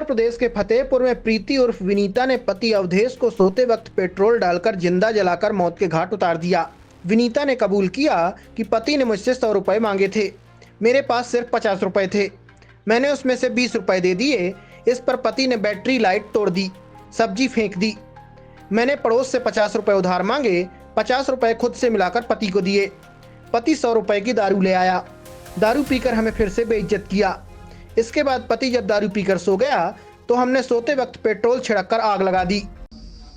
प्रदेश के फतेहपुर में प्रीति उर्फ विनीता ने पति अवधेश को सोते वक्त पेट्रोल डालकर जिंदा जलाकर मौत के घाट उतार दिया। विनीता ने कबूल किया कि पति ने मुझसे 100 रुपए मांगे थे। मेरे पास सिर्फ 50 रुपए थे। मैंने उसमें से 20 रुपए दे दिए। इस पर पति ने बैटरी लाइट तोड़ दी, सब्जी फेंक दी। मैंने पड़ोस से 50 रुपए उधार मांगे, 50 रुपए खुद से मिलाकर पति को दिए। पति 100 रुपए की दारू ले आया। दारू पीकर हमें फिर से बेइज्जत किया। इसके बाद पति जब दारू पीकर सो गया तो हमने सोते वक्त पेट्रोल छिड़ककर आग लगा दी।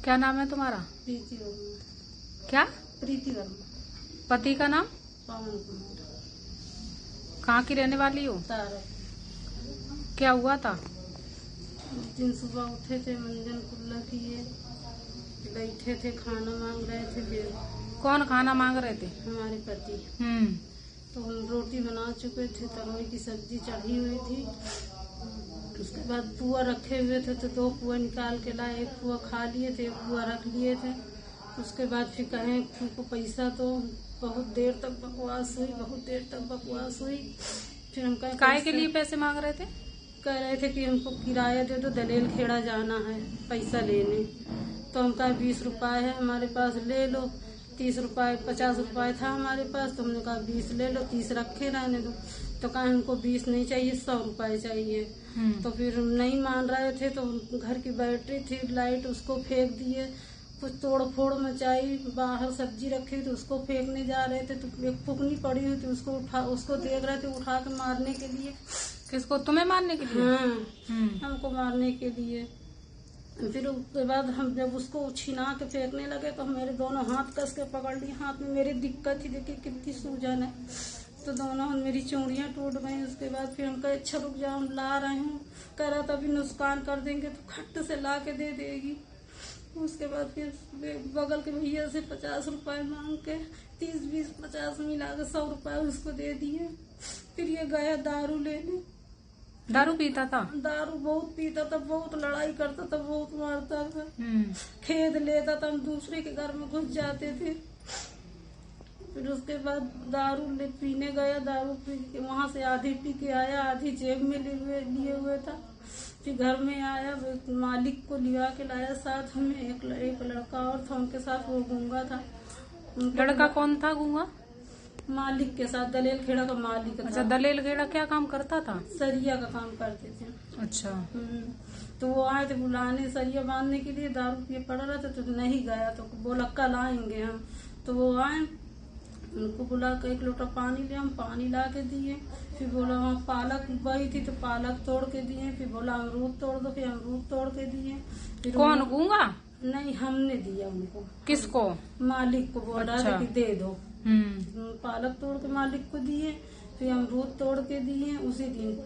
क्या नाम है तुम्हारा? प्रीति वर्मा। क्या? प्रीति वर्मा। पति का नाम? पवन कुमार। कहाँ की रहने वाली हो? तारा। क्या हुआ था? उस दिन सुबह उठे थे, मंजन कुल्ला किए, बैठे थे, खाना मांग रहे थे। कौन खाना मांग रहे थे? हमारे पति। तो हम रोटी बना चुके थे, तरोई की सब्जी चढ़ी हुई थी। उसके बाद पुआ रखे हुए थे तो 2 पुआ निकाल के लाए। 1 पुआ खा लिए थे, 1 पुआ रख लिए थे। उसके बाद फिर कहें तुमको पैसा तो बहुत देर तक बकवास हुई। फिर हम कहें काय के लिए पैसे मांग रहे थे? कह रहे थे कि हमको किराया दे दो, दलेल खेड़ा जाना है पैसा लेने। तो हम कहा 20 रुपए है हमारे पास, ले लो। 30 रुपए 50 रुपए था हमारे पास, तो हमने कहा 20 ले लो, 30 रखे रहने दो। तो कहा हमको 20 नहीं चाहिए, 100 रुपए चाहिए। तो फिर हम नहीं मान रहे थे तो घर की बैटरी थी, लाइट, उसको फेंक दिए। कुछ तोड़ फोड़ मचाई। बाहर सब्जी रखी थी, उसको फेंकने जा रहे थे तो एक फुकनी पड़ी हुई थी, उसको देख रहे थे उठा के मारने के लिए। किसको? तुम्हें मारने के लिए? हाँ, हमको मारने के लिए। फिर उसके बाद हम जब उसको छिना के फेंकने लगे तो मेरे दोनों हाथ कस के पकड़ लिए। हाथ में मेरी दिक्कत थी, देखिए कितनी सूजन है। तो दोनों मेरी चूड़ियां टूट गई। उसके बाद फिर हम कहे अच्छा रुक जाओ, हम ला रहे हूँ। कह रहा था अभी नुकसान कर देंगे तो खट्ट से ला के दे देगी। उसके बाद फिर बगल के भैया से 50 रुपए मांग के 30, 20, 50 मिला के 100 रुपए उसको दे दिए। फिर ये गया दारू लेने। दारू पीता था? दारू बहुत पीता था, बहुत लड़ाई करता था, बहुत मारता था। खेद लेता था, हम दूसरे के घर में घुस जाते थे। फिर उसके बाद दारू पीने गया, दारू पी के वहां से आधी पी के आया, आधी जेब में लिए हुए था। फिर घर में आया, मालिक को लिया के लाया साथ में। एक लड़का और था उनके साथ, वो गूंगा था। लड़का कौन था गूंगा? मालिक के साथ, दलेल खेड़ा का मालिक। अच्छा, दलेल खेड़ा क्या काम करता था? सरिया का काम करते थे। अच्छा। तो वो आए थे बुलाने सरिया बांधने के लिए। दारू पिए पड़ा रहा था तो नहीं गया। तो बोला कल आएंगे हम। तो वो आए, उनको बुला कर 1 लोटा पानी ले, हम पानी ला के दिए। फिर बोला वहाँ पालक बही थी तो पालक तोड़ के दिए। फिर बोला अमरूद तोड़ दो, फिर अमरूद तोड़ के दिए। फिर कौन गूंगा? नहीं, हमने दिया उनको। किसको? मालिक को बोला अच्छा। कि दे दो। पालक तोड़ के मालिक को दिए, फिर अमरूद तोड़ के दिए उसी दिन।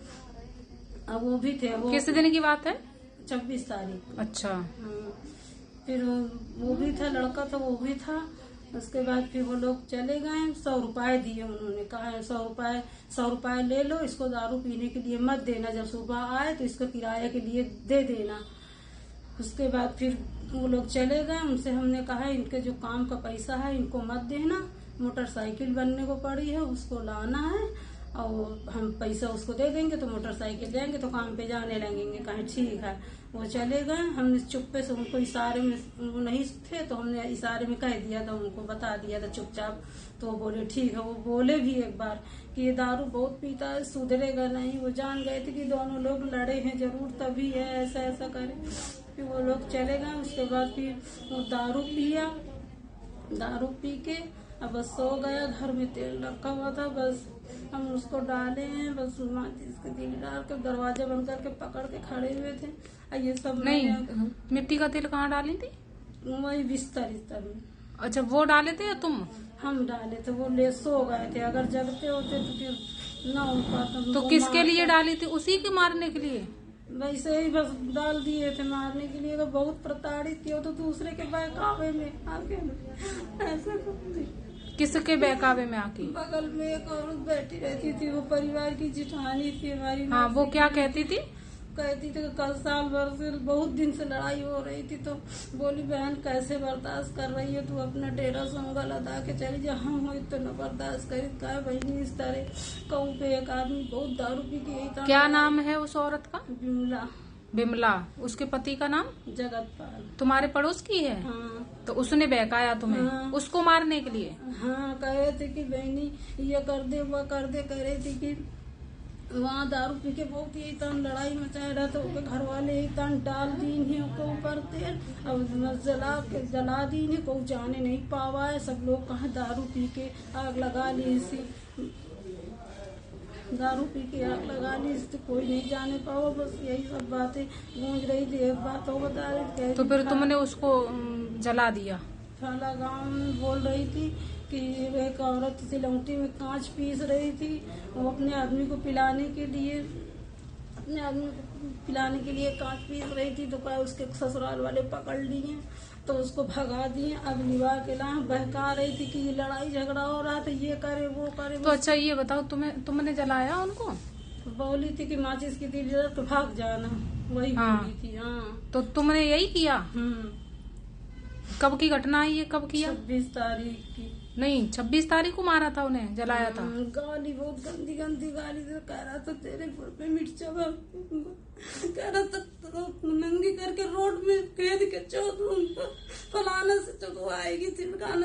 अब वो भी थे। वो किस दिन की बात है? 26 तारीख। अच्छा। फिर वो भी था, लड़का था, वो भी था। उसके बाद फिर वो लोग चले गए। 100 रुपए दिए उन्होंने। कहा 100 रुपए ले लो, इसको दारू पीने के लिए मत देना, जब सुबह आए तो इसको किराए के लिए दे देना। उसके बाद फिर वो लोग चले गए। उनसे हमने कहा इनके जो काम का पैसा है इनको मत देना, मोटरसाइकिल बनने को पड़ी है, उसको लाना है और हम पैसा उसको दे देंगे तो मोटरसाइकिल देंगे तो काम पे जाने लगेंगे। कहें ठीक है। वो चले गए। हमने चुप्पे से उनको इशारे में, वो नहीं थे तो हमने इशारे में कह दिया था, उनको बता दिया था चुपचाप। तो वो बोले ठीक है। वो बोले भी एक बार कि ये दारू बहुत पीता है, सुधरेगा नहीं। वो जान गए थे कि दोनों लोग लड़े हैं जरूर, तभी है ऐसा ऐसा करे। फिर वो लोग चले गए। उसके बाद फिर वो दारू पिया, दारू पी के अब बस सो गया। घर में तेल रखा हुआ था, बस हम उसको डाले हैं। बस इसके तेल डाल के दरवाजा बंद करके पकड़ के खड़े हुए थे। ये सब नहीं, मिट्टी का तेल कहाँ डाली थी? वही बिस्तर में। अच्छा, वो डाले थे या तुम? हम डाले थे। वो ले सो गए थे, अगर जगते होते तो फिर ना हो पाता। तो किसके लिए डाली थी? उसी के मारने के लिए? वैसे ही बस डाल दिए थे मारने के लिए। तो बहुत प्रताड़ित किया तो दूसरे के बहकावे में आके ऐसा करती। किसके बहकावे में आके? बगल में एक औरत बैठी रहती थी, वो परिवार की जिठानी थी हमारी। हाँ, वो क्या कहती थी? कहती थी कि कल साल भर से बहुत दिन से लड़ाई हो रही थी। तो बोली बहन कैसे बर्दाश्त कर रही है, तू अपना डेरा संगल अदा के चली जा। हम हो तो न बर्दाश्त करी। कहा बहनी इस तरह कहूँ पे एक आदमी बहुत दारू पी के। क्या नाम है उस औरत का? बिमला। बिमला, उसके पति का नाम जगतपाल। तुम्हारे पड़ोस की है? हाँ तो उसने बहकाया तुम्हें हाँ। उसको मारने के लिए? हाँ, कह रहे थे कि बहनी ये कर दे वो कर दे, कह रही थी कि वहाँ दारू पी के बहुत ही तन लड़ाई मचाया रहा था। उसके घर वाले ही तन डाल दी है उसके ऊपर तेल, अब जला दी है, कोई जाने नहीं पावा है। सब लोग कहाँ दारू पी के आग लगा ली इसी, दारू पी के आग लगा ली इससे कोई नहीं जाने पावा। बस यही सब बातें गूंज रही थी। एक बात और बता रही थी, तो फिर तुमने उसको जला दिया? खाला गांव में बोल रही थी कि एक औरत सिलौटी में कांच पीस रही थी, वो अपने आदमी को पिलाने के लिए कांच पीस रही थी। तो क्या उसके ससुराल वाले पकड़ लिए तो उसको भगा दिए। अब लिवा के ला बहका रही थी कि लड़ाई झगड़ा हो रहा था, ये करे वो करे। तो अच्छा ये बताओ, तुमने जलाया उनको? बोली थी कि माचिस की तीली जला तो भाग जाना, वही हाँ। बोली थी। हाँ, तो तुमने यही किया? कब कब की घटना है ये, कब किया? 26 तारीख की। नहीं, 26 तारीख को मारा था उन्हें, जलाया था? गाली बहुत गंदी गंदी गाली से कह रहा था तेरे गुड़ पे मिर्चा कह रहा था तो नंगी करके रोड में कह के चो दूंगा, फलाने से चो आएगी, चिपकाने